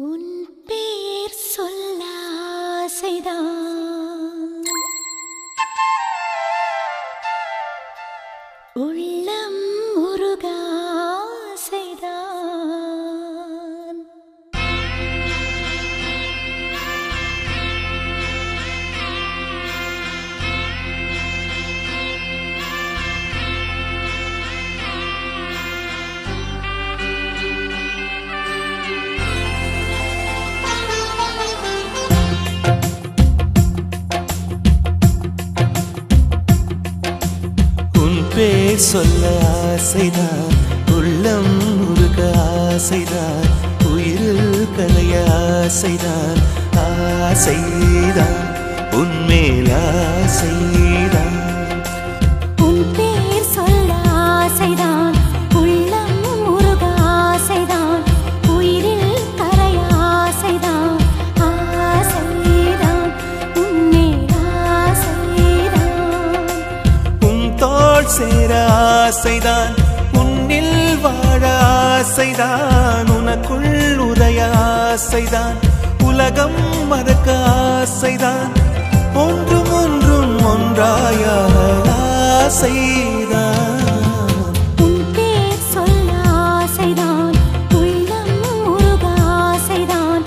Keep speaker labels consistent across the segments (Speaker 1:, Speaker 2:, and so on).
Speaker 1: உன் பேர் சொல்ல ஆசைதான், உள்ளம் உருக ஆசைதான்.
Speaker 2: பேர் சொல்ல ஆசைதான், உள்ளம் உருக ஆசைதான், உயிரில் கலைய ஆசைதான், ஆசைதான் உன்மேல் ஆசைதான்.
Speaker 1: உன் பேர் சொல்ல ஆசைதான், உள்ளம் உருக ஆசைதான், உயிரில் கரைய ஆசைதான், ஆசைதான் உன்மேல் ஆசைதான்.
Speaker 2: உன் தோள் சேர ஆசைதான், உன்னில் வாழ ஆசைதான், உனக்குள் உரைய ஆசைதான், உலகம் மறக்க ஆசைதான், ஒன்றும் ஒன்றும் ஒன்றாய ஆசைதான்.
Speaker 1: உன் பேர் சொல்ல ஆசைதான், உள்ளம் உருக ஆசைதான்,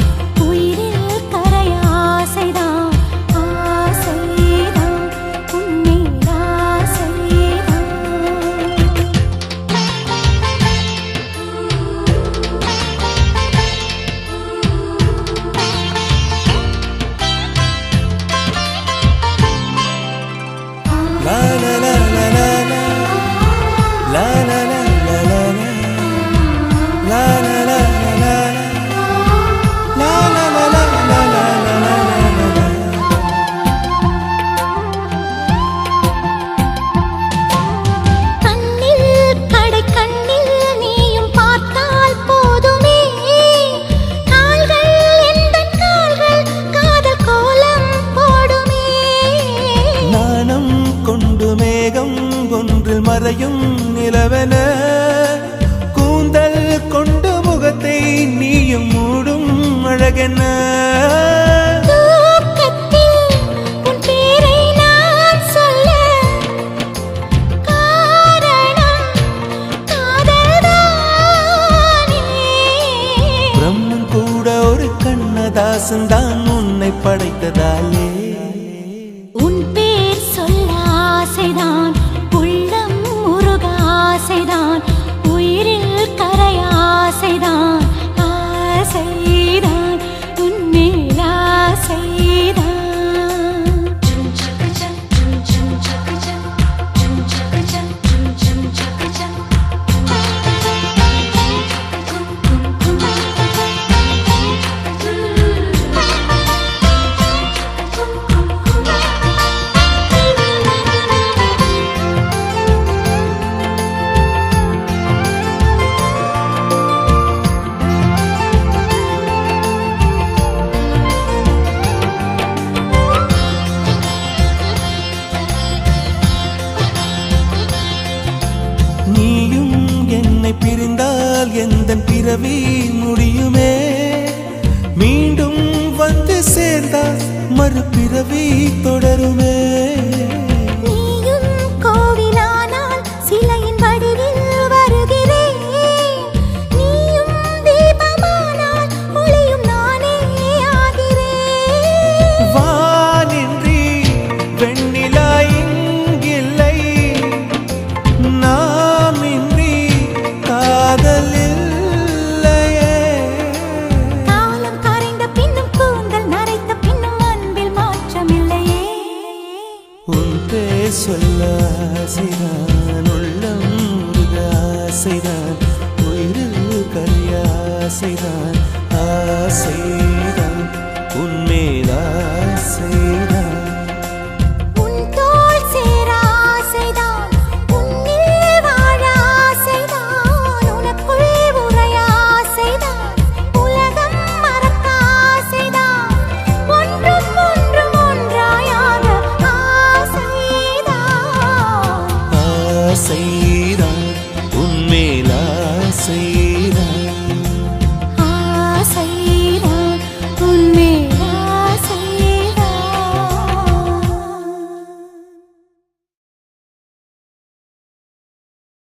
Speaker 1: உயிரில் கரைய ஆசைதான், ஆசைதான் உன்மேல் ஆசைதான்.
Speaker 2: La la la la la la la la la la la la la la la
Speaker 1: கண்ணில் கடை கண்ணில் நீயும் பார்த்தால் போதுமே, கால்கள் எந்தன் கால்கள் காதல் கோலம் போடுமே.
Speaker 2: நாணம் கொண்டு மேகம் ஒன்றில் மறையும் நிலவென, கூந்தல் கொண்டு முகத்தை நீயும் மூடும் அழகென.
Speaker 1: தூக்கத்தில் உன் பேரை நான் சொல்ல காரணம் காதல்தானே.
Speaker 2: பிரம்மன் கூட ஒரு கண்ணதாசன் தான் உன்னை படைத்ததாலே.
Speaker 1: உன் பேர் சொல்ல ஆசைதான், உள்ளம் உருக ஆசைதான், உயிரில் கரைய ஆசைதான், ஆசைதான் உன்மேல் ஆசைதான்.
Speaker 2: நீயும் என்னை பிரிந்தால் எந்தன் பிறவி முடியுமே, மீண்டும் வந்து சேர்ந்தால் மறுபிறவி தொடருமே.
Speaker 1: நீயும் கோவிலானால் சிலையின் வடிவில் வருகிறேன், நீயும் தீபமானால் ஒளியும் நானே ஆகிறேன்.
Speaker 2: வானின்றி வெண்ணிலா இங்கில்லை, நாமின்றி காதல் இல்லையே.
Speaker 1: காலம் கரைந்த பின்னும் கூந்தல் நரைத்த பின்னும் அன்பில் மாற்றமில்லையே.
Speaker 2: உன் பேர் சொல்ல ஆசைதான், உள்ளம் உருக ஆசைதான், உயிரில் கரிய ஆசைதான், ஆசை